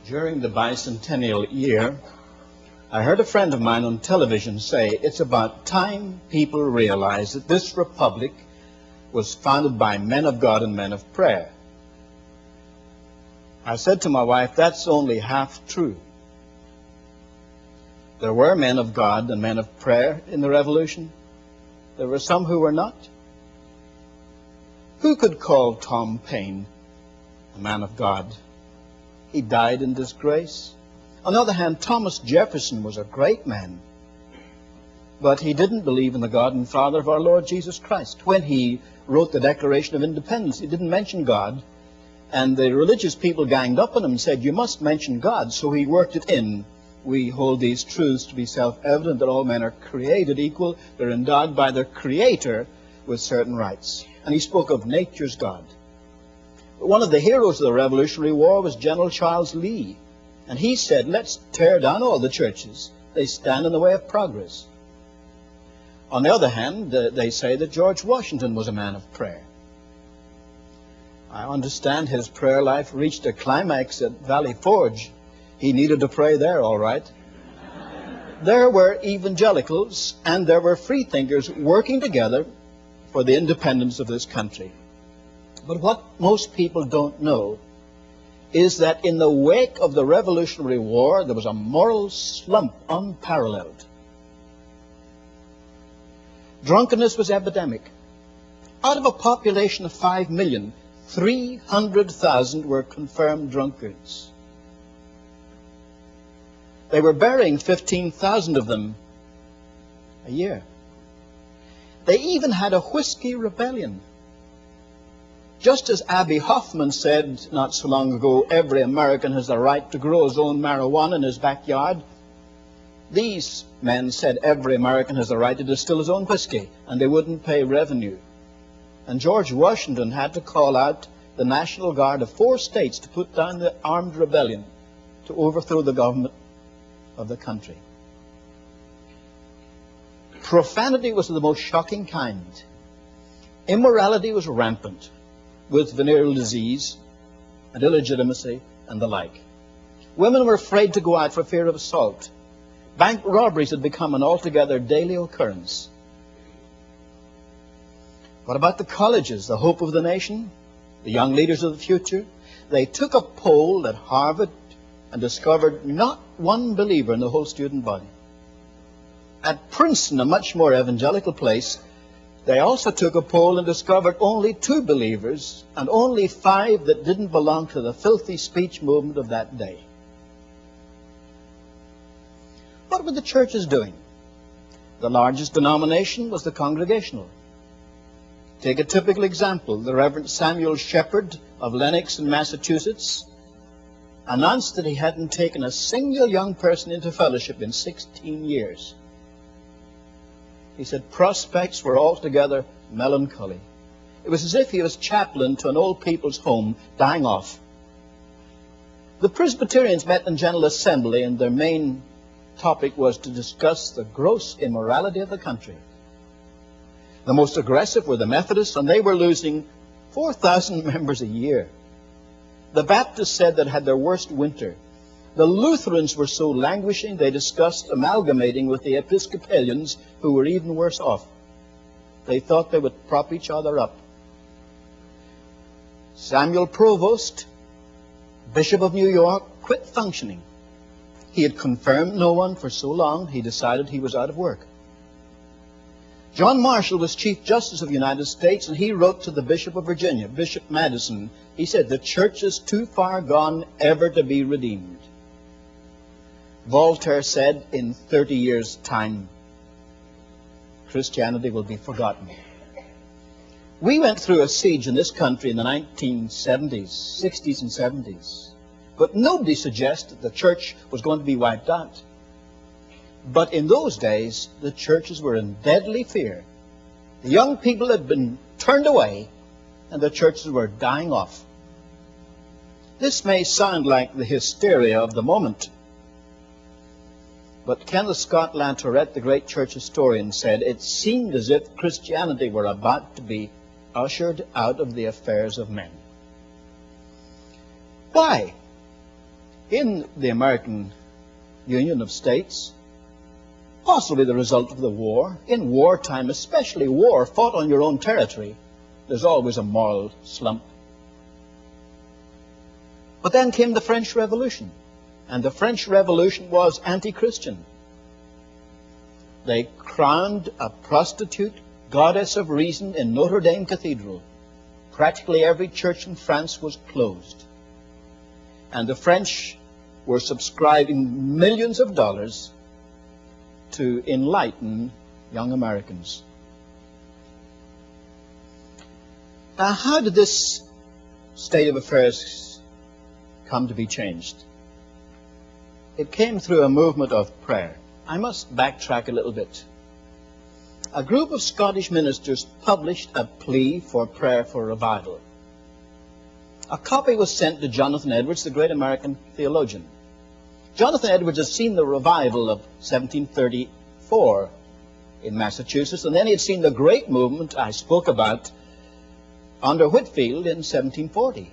During the bicentennial year, I heard a friend of mine on television say it's about time people realize that this republic was founded by men of God and men of prayer. I said to my wife, that's only half true. There were men of God and men of prayer in the revolution. There were some who were not. Who could call Tom Paine a man of God? He died in disgrace. On the other hand, Thomas Jefferson was a great man, but he didn't believe in the God and Father of our Lord Jesus Christ. When he wrote the Declaration of Independence, he didn't mention God, and the religious people ganged up on him and said, you must mention God, so he worked it in. We hold these truths to be self-evident, that all men are created equal, they're endowed by their Creator with certain rights. And he spoke of nature's God. One of the heroes of the Revolutionary War was General Charles Lee. And he said, let's tear down all the churches. They stand in the way of progress. On the other hand, they say that George Washington was a man of prayer. I understand his prayer life reached a climax at Valley Forge. He needed to pray there, all right. There were evangelicals and there were freethinkers working together for the independence of this country. But what most people don't know is that in the wake of the Revolutionary War, there was a moral slump unparalleled. Drunkenness was epidemic. Out of a population of 5 million, 300,000 were confirmed drunkards. They were burying 15,000 of them a year. They even had a whiskey rebellion. Just as Abby Hoffman said not so long ago, every American has the right to grow his own marijuana in his backyard, these men said every American has the right to distill his own whiskey, and they wouldn't pay revenue. And George Washington had to call out the National Guard of 4 states to put down the armed rebellion, to overthrow the government of the country. Profanity was of the most shocking kind. Immorality was rampant, with venereal disease and illegitimacy and the like. Women were afraid to go out for fear of assault. Bank robberies had become an altogether daily occurrence. What about the colleges, the hope of the nation, the young leaders of the future? They took a poll at Harvard and discovered not one believer in the whole student body. At Princeton, a much more evangelical place, they also took a poll and discovered only 2 believers and only 5 that didn't belong to the filthy speech movement of that day. What were the churches doing? The largest denomination was the Congregational. Take a typical example. The Reverend Samuel Shepherd of Lenox in Massachusetts announced that he hadn't taken a single young person into fellowship in 16 years. He said prospects were altogether melancholy. It was as if he was chaplain to an old people's home dying off. The Presbyterians met in General Assembly, and their main topic was to discuss the gross immorality of the country. The most aggressive were the Methodists, and they were losing 4,000 members a year. The Baptists said that had their worst winter. The Lutherans were so languishing, they discussed amalgamating with the Episcopalians, who were even worse off. They thought they would prop each other up. Samuel Provost, Bishop of New York, quit functioning. He had confirmed no one for so long, he decided he was out of work. John Marshall was Chief Justice of the United States, and he wrote to the Bishop of Virginia, Bishop Madison. He said, the church is too far gone ever to be redeemed. Voltaire said, in 30 years' time, Christianity will be forgotten. We went through a siege in this country in the 1970s, 60s and 70s. But nobody suggested the church was going to be wiped out. But in those days, the churches were in deadly fear. The young people had been turned away, and the churches were dying off. This may sound like the hysteria of the moment, but Kenneth Scott Lantourette, the great church historian, said it seemed as if Christianity were about to be ushered out of the affairs of men. Why? in the American Union of States, possibly the result of the war. In wartime, especially war fought on your own territory, there's always a moral slump. But then came the French Revolution, and the French Revolution was anti-Christian. They crowned a prostitute goddess of reason in Notre Dame Cathedral. Practically every church in France was closed. And the French were subscribing millions of dollars to enlighten young Americans. Now, how did this state of affairs come to be changed? It came through a movement of prayer. I must backtrack a little bit. A group of Scottish ministers published a plea for prayer for revival. A copy was sent to Jonathan Edwards, the great American theologian. Jonathan Edwards had seen the revival of 1734 in Massachusetts, and then he had seen the great movement I spoke about under Whitefield in 1740.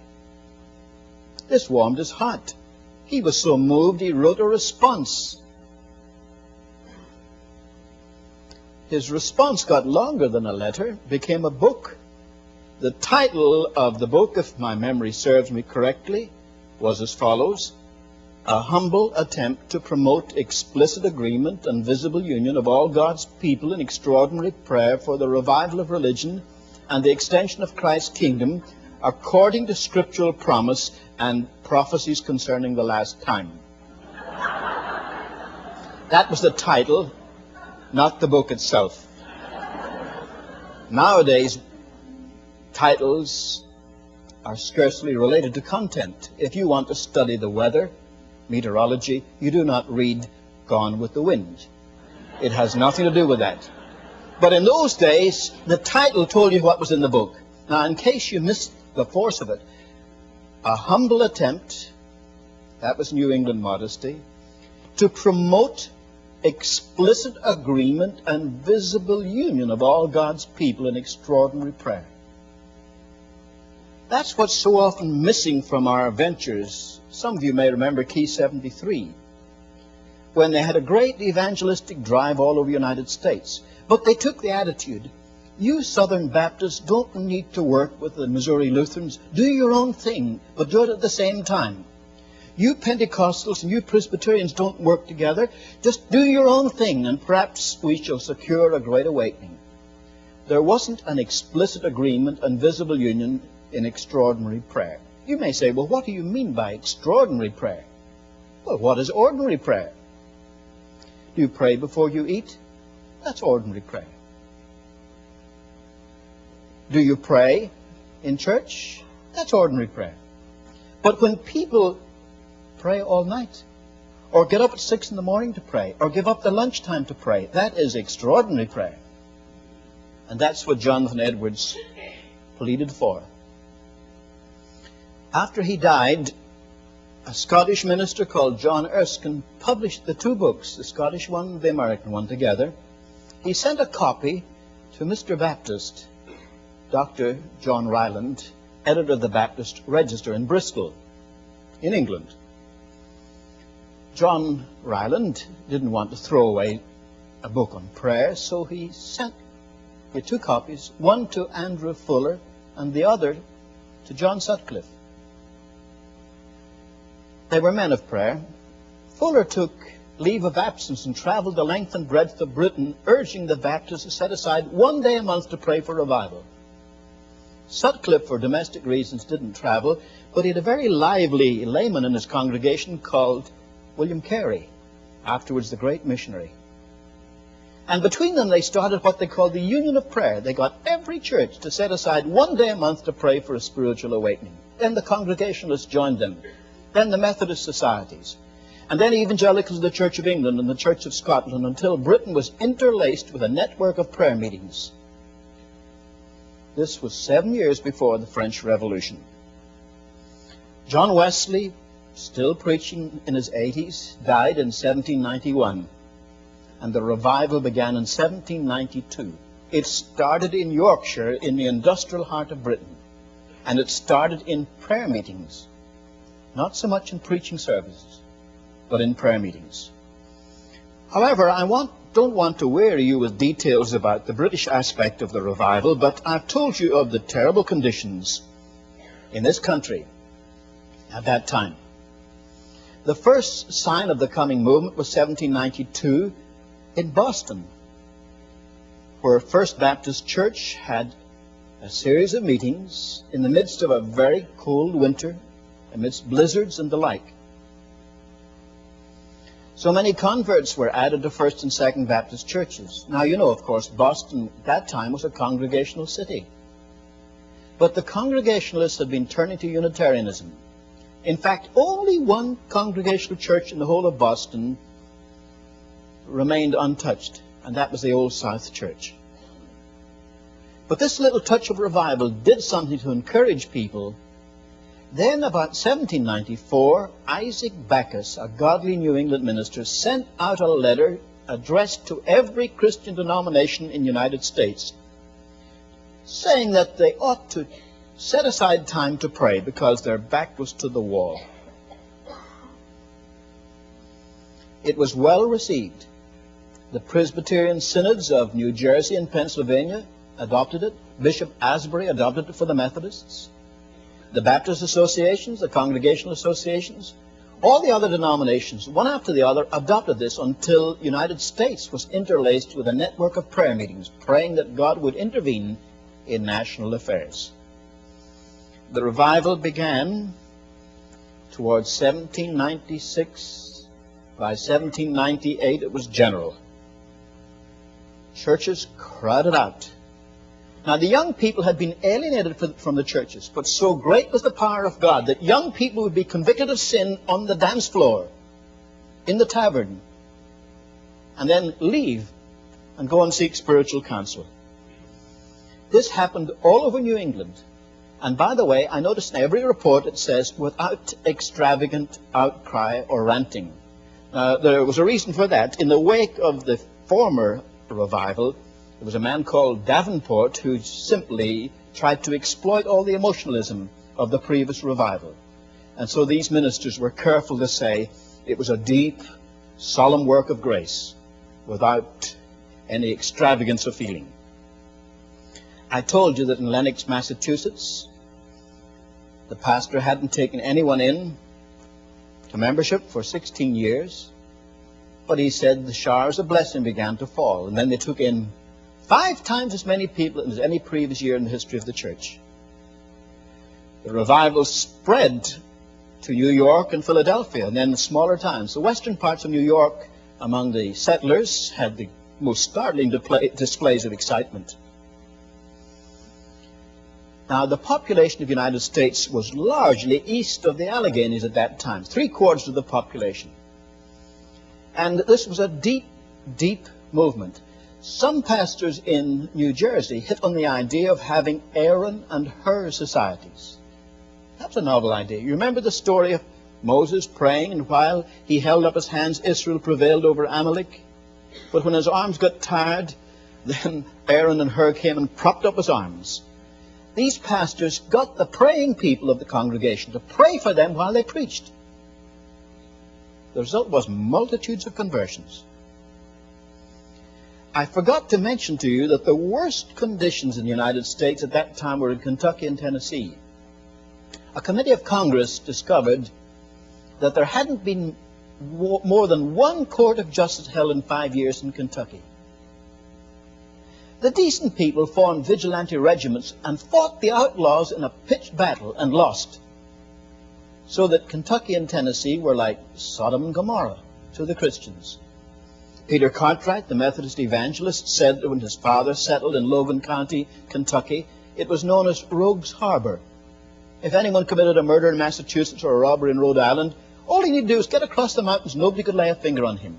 This warmed his heart. He was so moved he wrote a response. His response got longer than a letter, became a book. The title of the book, if my memory serves me correctly, was as follows: A Humble Attempt to Promote Explicit Agreement and Visible Union of All God's People in Extraordinary Prayer for the Revival of Religion and the Extension of Christ's Kingdom, according to Scriptural Promise and Prophecies Concerning the Last Time. That was the title, not the book itself. Nowadays, titles are scarcely related to content. If you want to study the weather, meteorology, you do not read Gone with the Wind. It has nothing to do with that. But in those days, the title told you what was in the book. Now, in case you missed the force of it, a humble attempt, that was New England modesty, to promote explicit agreement and visible union of all God's people in extraordinary prayer. That's what's so often missing from our ventures. Some of you may remember Key 73, when they had a great evangelistic drive all over the United States. But they took the attitude, you Southern Baptists don't need to work with the Missouri Lutherans. Do your own thing, but do it at the same time. You Pentecostals and you Presbyterians don't work together. Just do your own thing, and perhaps we shall secure a great awakening. There wasn't an explicit agreement and visible union in extraordinary prayer. You may say, well, what do you mean by extraordinary prayer? Well, what is ordinary prayer? Do you pray before you eat? That's ordinary prayer. Do you pray in church? That's ordinary prayer. But when people pray all night, or get up at 6 in the morning to pray, or give up their lunchtime to pray, that is extraordinary prayer. And that's what Jonathan Edwards pleaded for. After he died, a Scottish minister called John Erskine published the two books, the Scottish one and the American one, together. He sent a copy to Mr. Baptist, Dr. John Ryland, editor of the Baptist Register in Bristol, in England. John Ryland didn't want to throw away a book on prayer, so he sent the two copies, one to Andrew Fuller and the other to John Sutcliffe. They were men of prayer. Fuller took leave of absence and traveled the length and breadth of Britain, urging the Baptists to set aside one day a month to pray for revival. Sutcliffe, for domestic reasons, didn't travel, but he had a very lively layman in his congregation called William Carey, afterwards the great missionary. And between them they started what they called the Union of Prayer. They got every church to set aside one day a month to pray for a spiritual awakening. Then the Congregationalists joined them. Then the Methodist societies. And then evangelicals of the Church of England and the Church of Scotland, until Britain was interlaced with a network of prayer meetings. This was 7 years before the French Revolution. John Wesley, still preaching in his 80s, died in 1791. And the revival began in 1792. It started in Yorkshire, in the industrial heart of Britain. And it started in prayer meetings. Not so much in preaching services, but in prayer meetings. However, I don't want to weary you with details about the British aspect of the revival, but I've told you of the terrible conditions in this country at that time. The first sign of the coming movement was 1792 in Boston, where First Baptist Church had a series of meetings in the midst of a very cold winter, amidst blizzards and the like. So many converts were added to First and Second Baptist churches. Now, you know, of course, Boston at that time was a congregational city. But the Congregationalists had been turning to Unitarianism. In fact, only one congregational church in the whole of Boston remained untouched, and that was the Old South Church. But this little touch of revival did something to encourage people. Then, about 1794, Isaac Backus, a godly New England minister, sent out a letter addressed to every Christian denomination in the United States, saying that they ought to set aside time to pray because their back was to the wall. It was well received. The Presbyterian synods of New Jersey and Pennsylvania adopted it. Bishop Asbury adopted it for the Methodists. The Baptist associations, the Congregational associations, all the other denominations, one after the other, adopted this until the United States was interlaced with a network of prayer meetings, praying that God would intervene in national affairs. The revival began towards 1796. By 1798, it was general. Churches crowded out. Now, the young people had been alienated from the churches, but so great was the power of God that young people would be convicted of sin on the dance floor, in the tavern, and then leave and go and seek spiritual counsel. This happened all over New England. And by the way, I noticed in every report it says, without extravagant outcry or ranting. There was a reason for that. In the wake of the former revival, there was a man called Davenport who simply tried to exploit all the emotionalism of the previous revival. And so these ministers were careful to say it was a deep, solemn work of grace without any extravagance of feeling. I told you that in Lenox, Massachusetts, the pastor hadn't taken anyone in to membership for 16 years, but he said the showers of blessing began to fall, and then they took in 5 times as many people as any previous year in the history of the church. The revival spread to New York and Philadelphia, and then the smaller towns. The western parts of New York, among the settlers, had the most startling displays of excitement. Now, the population of the United States was largely east of the Alleghenies at that time, 3/4 of the population. And this was a deep, deep movement. Some pastors in New Jersey hit on the idea of having Aaron and Hur societies. That's a novel idea. You remember the story of Moses praying, and while he held up his hands, Israel prevailed over Amalek? But when his arms got tired, then Aaron and Hur came and propped up his arms. These pastors got the praying people of the congregation to pray for them while they preached. The result was multitudes of conversions. I forgot to mention to you that the worst conditions in the United States at that time were in Kentucky and Tennessee. A committee of Congress discovered that there hadn't been more than one court of justice held in 5 years in Kentucky. The decent people formed vigilante regiments and fought the outlaws in a pitched battle and lost. So that Kentucky and Tennessee were like Sodom and Gomorrah to the Christians. Peter Cartwright, the Methodist evangelist, said that when his father settled in Logan County, Kentucky, it was known as Rogue's Harbor. If anyone committed a murder in Massachusetts or a robbery in Rhode Island, all he needed to do was get across the mountains. Nobody could lay a finger on him.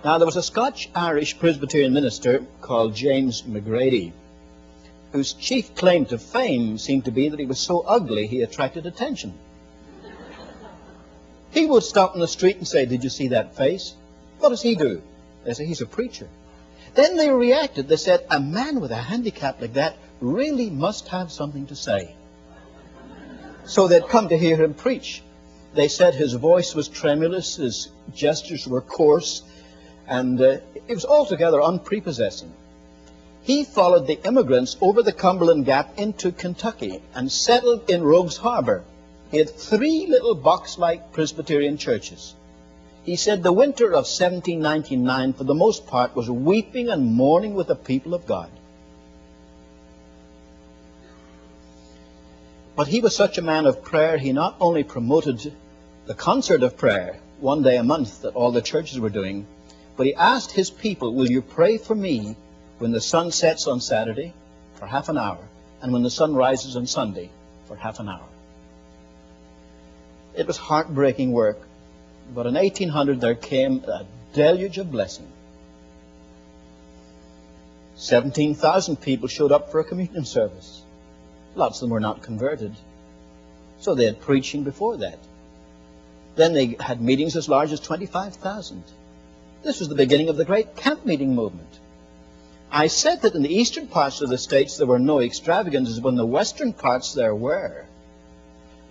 Now, there was a Scotch-Irish Presbyterian minister called James McGrady, whose chief claim to fame seemed to be that he was so ugly he attracted attention. He would stop in the street and say, "Did you see that face?" What does he do? They say, "He's a preacher." Then they reacted. They said, "A man with a handicap like that really must have something to say." So they'd come to hear him preach. They said his voice was tremulous, his gestures were coarse, and it was altogether unprepossessing. He followed the immigrants over the Cumberland Gap into Kentucky and settled in Rogues Harbor. He had 3 little box-like Presbyterian churches. He said the winter of 1799, for the most part, was weeping and mourning with the people of God. But he was such a man of prayer, he not only promoted the concert of prayer 1 day a month that all the churches were doing, but he asked his people, will you pray for me when the sun sets on Saturday for half an hour, and when the sun rises on Sunday for half an hour. It was heartbreaking work, but in 1800 there came a deluge of blessing. 17,000 people showed up for a communion service. Lots of them were not converted, so they had preaching before that. Then they had meetings as large as 25,000. This was the beginning of the great camp meeting movement. I said that in the eastern parts of the states there were no extravagances, but in the western parts there were.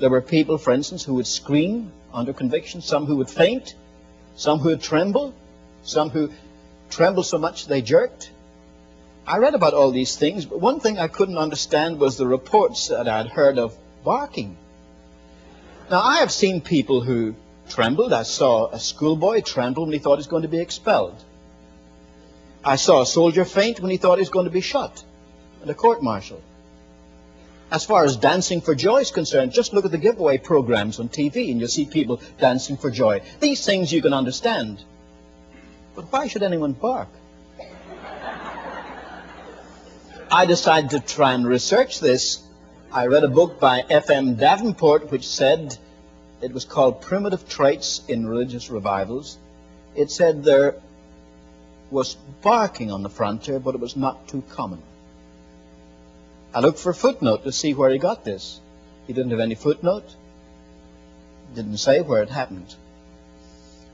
There were people, for instance, who would scream under conviction, some who would faint, some who would tremble, some who trembled so much they jerked. I read about all these things, but one thing I couldn't understand was the reports that I'd heard of barking. Now, I have seen people who trembled. I saw a schoolboy tremble when he thought he was going to be expelled. I saw a soldier faint when he thought he was going to be shot at a court-martial. As far as dancing for joy is concerned, just look at the giveaway programs on TV and you'll see people dancing for joy. These things you can understand. But why should anyone bark? I decided to try and research this. I read a book by F.M. Davenport which said, it was called Primitive Traits in Religious Revivals. It said there was barking on the frontier, but it was not too common. I looked for a footnote to see where he got this. He didn't have any footnote. Didn't say where it happened.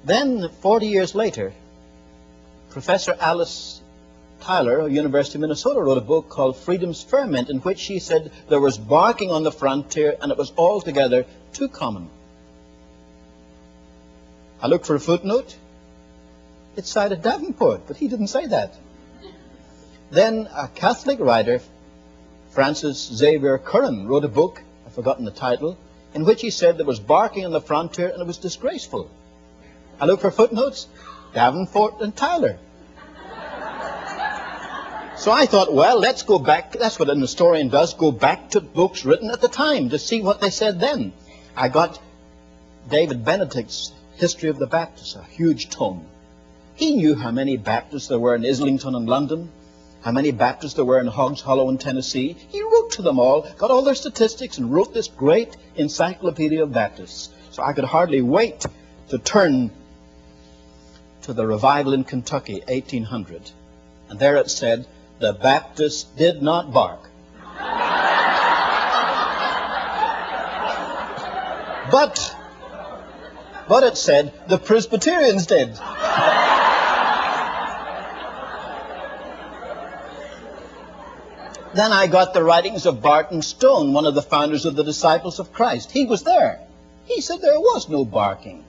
Then, 40 years later, Professor Alice Tyler of University of Minnesota wrote a book called Freedom's Ferment, in which she said there was barking on the frontier and it was altogether too common. I looked for a footnote. It cited Davenport, but he didn't say that. Then a Catholic writer, Francis Xavier Curran, wrote a book, I've forgotten the title, in which he said there was barking on the frontier and it was disgraceful. I looked for footnotes. Davenport and Tyler. So I thought, well, let's go back. That's what an historian does, go back to books written at the time to see what they said then. I got David Benedict's History of the Baptists, a huge tome. He knew how many Baptists there were in Islington and London, how many Baptists there were in Hogs Hollow in Tennessee. He wrote to them all, got all their statistics, and wrote this great encyclopedia of Baptists. So I could hardly wait to turn to the revival in Kentucky, 1800. And there it said, the Baptists did not bark. But it said, the Presbyterians did. Then I got the writings of Barton Stone, one of the founders of the Disciples of Christ. He was there. He said there was no barking.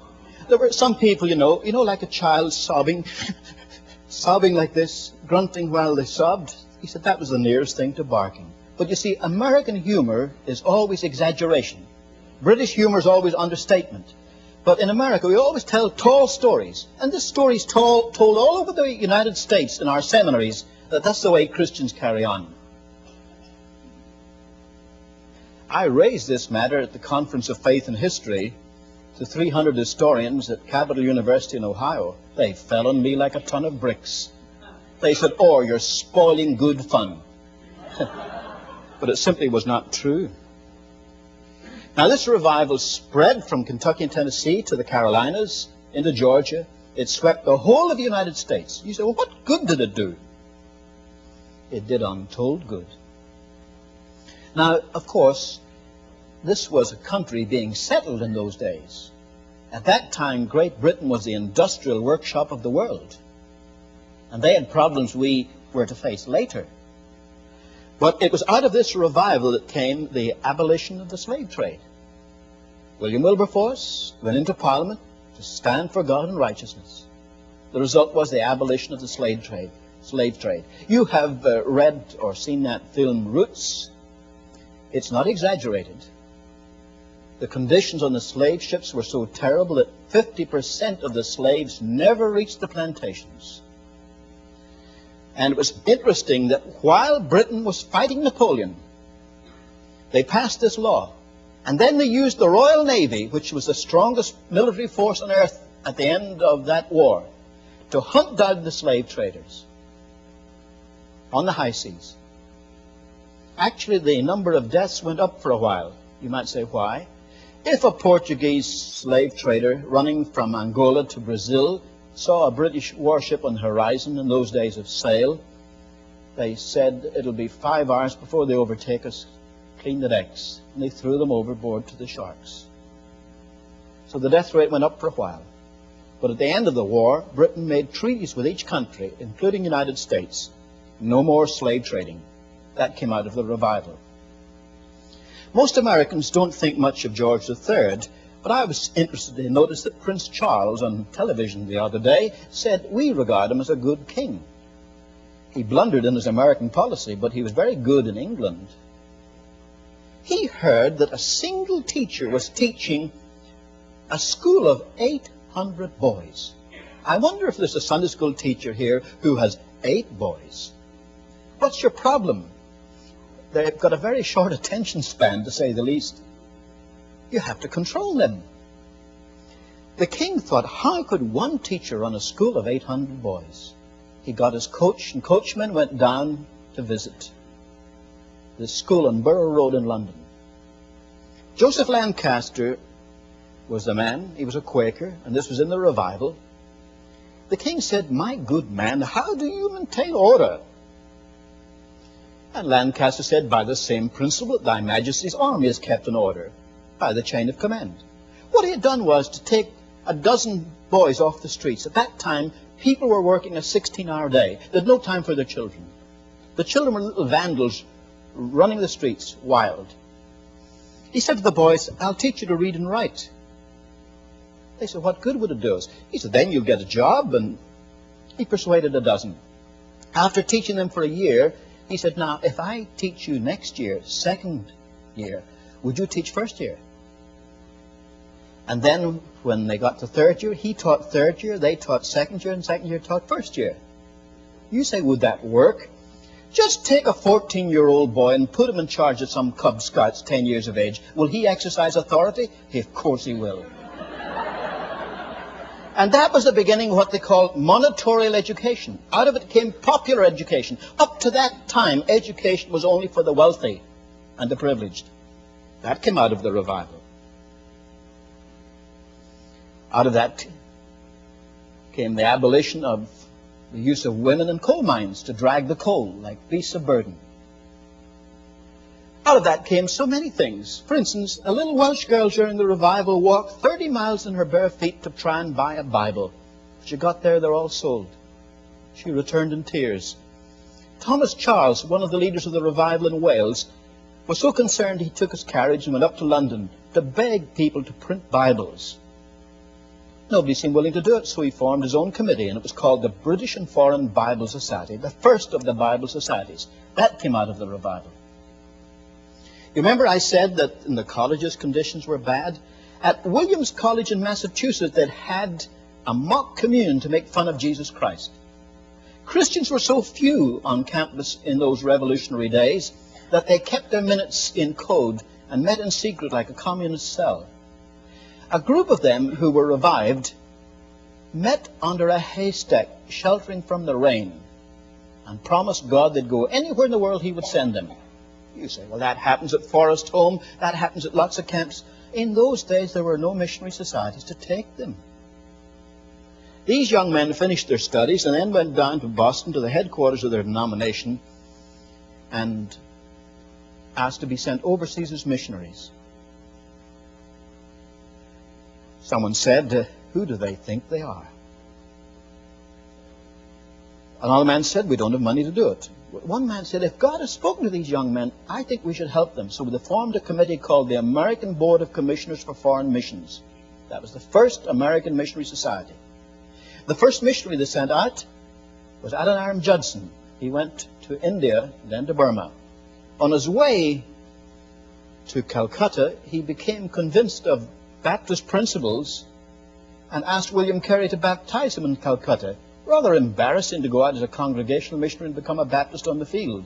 There were some people, you know, like a child sobbing, sobbing like this, grunting while they sobbed. He said that was the nearest thing to barking. But you see, American humor is always exaggeration. British humor is always understatement. But in America, we always tell tall stories. And this story is told all over the United States in our seminaries. That's the way Christians carry on. I raised this matter at the Conference of Faith and History to 300 historians at Capital University in Ohio. They fell on me like a ton of bricks. They said, oh, you're spoiling good fun. But it simply was not true. Now, this revival spread from Kentucky and Tennessee to the Carolinas, into Georgia. It swept the whole of the United States. You say, well, what good did it do? It did untold good. Now, of course, this was a country being settled in those days. At that time, Great Britain was the industrial workshop of the world. And they had problems we were to face later. But it was out of this revival that came the abolition of the slave trade. William Wilberforce went into Parliament to stand for God and righteousness. The result was the abolition of the slave trade. You have read or seen that film, Roots. It's not exaggerated. The conditions on the slave ships were so terrible that 50% of the slaves never reached the plantations. And it was interesting that while Britain was fighting Napoleon, they passed this law. And then they used the Royal Navy, which was the strongest military force on earth at the end of that war, to hunt down the slave traders on the high seas. Actually, the number of deaths went up for a while. You might say, why? If a Portuguese slave trader running from Angola to Brazil saw a British warship on the horizon in those days of sail, they said, it'll be 5 hours before they overtake us, clean the decks. And they threw them overboard to the sharks. So the death rate went up for a while. But at the end of the war, Britain made treaties with each country, including the United States. No more slave trading. That came out of the revival. Most Americans don't think much of George III, but I was interested to notice that Prince Charles on television the other day said we regard him as a good king. He blundered in his American policy, but he was very good in England. He heard that a single teacher was teaching a school of 800 boys. I wonder if there's a Sunday school teacher here who has 8 boys. What's your problem? They've got a very short attention span, to say the least. You have to control them. The king thought, how could one teacher run a school of 800 boys? He got his coach, and coachmen went down to visit the school on Borough Road in London. Joseph Lancaster was the man. He was a Quaker, and this was in the revival. The king said, my good man, how do you maintain order? And Lancaster said, by the same principle that thy majesty's army is kept in order, by the chain of command. What he had done was to take a dozen boys off the streets. At that time, people were working a 16-hour day. They had no time for their children. The children were little vandals running the streets, wild. He said to the boys, I'll teach you to read and write. They said, what good would it do us? He said, then you'll get a job, and he persuaded a dozen. After teaching them for a year, he said, now, if I teach you next year, second year, would you teach first year? And then when they got to third year, he taught third year, they taught second year, and second year taught first year. You say, would that work? Just take a 14-year-old boy and put him in charge of some Cub Scouts 10 years of age. Will he exercise authority? Of course he will. And that was the beginning of what they called monitorial education. Out of it came popular education. Up to that time, education was only for the wealthy and the privileged. That came out of the revival. Out of that came the abolition of the use of women in coal mines to drag the coal like beasts of burden. Out of that came so many things. For instance, a little Welsh girl during the revival walked 30 miles in her bare feet to try and buy a Bible. When she got there, they're all sold. She returned in tears. Thomas Charles, one of the leaders of the revival in Wales, was so concerned he took his carriage and went up to London to beg people to print Bibles. Nobody seemed willing to do it, so he formed his own committee, and it was called the British and Foreign Bible Society, the first of the Bible societies. That came out of the revival. You remember I said that in the colleges conditions were bad? At Williams College in Massachusetts, they'd had a mock communion to make fun of Jesus Christ. Christians were so few on campus in those revolutionary days that they kept their minutes in code and met in secret like a communist cell. A group of them who were revived met under a haystack, sheltering from the rain, and promised God they'd go anywhere in the world he would send them. You say, well, that happens at Forest Home, that happens at lots of camps. In those days, there were no missionary societies to take them. These young men finished their studies and then went down to Boston to the headquarters of their denomination and asked to be sent overseas as missionaries. Someone said, who do they think they are? Another man said, we don't have money to do it. One man said, if God has spoken to these young men, I think we should help them. So they formed a committee called the American Board of Commissioners for Foreign Missions. That was the first American Missionary Society. The first missionary they sent out was Adoniram Judson. He went to India, then to Burma. On his way to Calcutta, he became convinced of Baptist principles and asked William Carey to baptize him in Calcutta. Rather embarrassing to go out as a congregational missionary and become a Baptist on the field.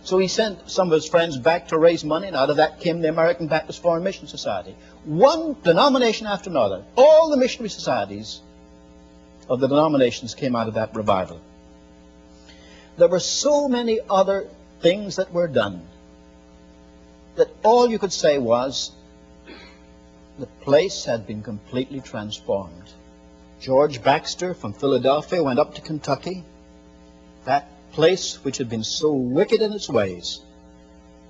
So he sent some of his friends back to raise money, and out of that came the American Baptist Foreign Mission Society. One denomination after another, all the missionary societies of the denominations came out of that revival. There were so many other things that were done that all you could say was the place had been completely transformed. George Baxter from Philadelphia went up to Kentucky, that place which had been so wicked in its ways,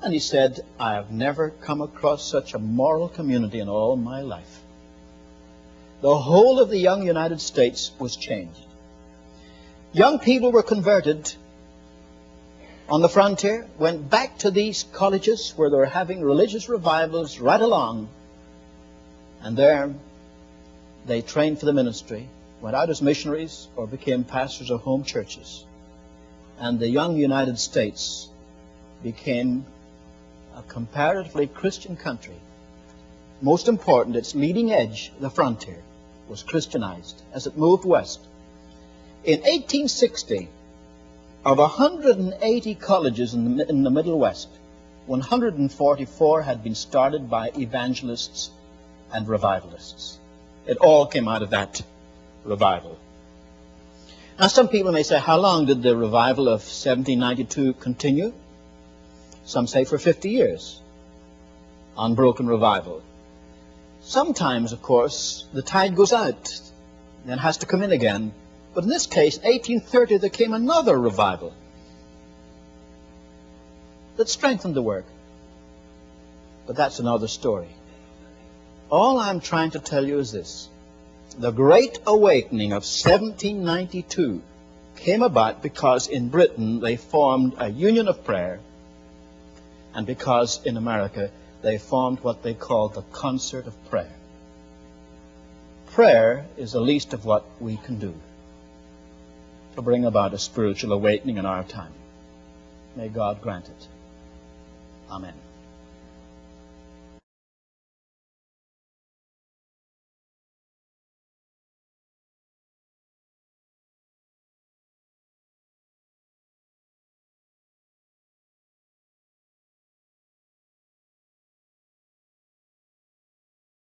and he said, I have never come across such a moral community in all my life. The whole of the young United States was changed. Young people were converted on the frontier, went back to these colleges where they were having religious revivals right along, and there they trained for the ministry, went out as missionaries, or became pastors of home churches. And the young United States became a comparatively Christian country. Most important, its leading edge, the frontier, was Christianized as it moved west. In 1860, of 180 colleges in the Middle West, 144 had been started by evangelists and revivalists. It all came out of that revival. Now, some people may say, how long did the revival of 1792 continue? Some say for 50 years. Unbroken revival. Sometimes, of course, the tide goes out, then has to come in again. But in this case, 1830, there came another revival that strengthened the work. But that's another story. All I'm trying to tell you is this. The Great Awakening of 1792 came about because in Britain they formed a union of prayer, and because in America they formed what they called the Concert of Prayer. Prayer is the least of what we can do to bring about a spiritual awakening in our time. May God grant it. Amen.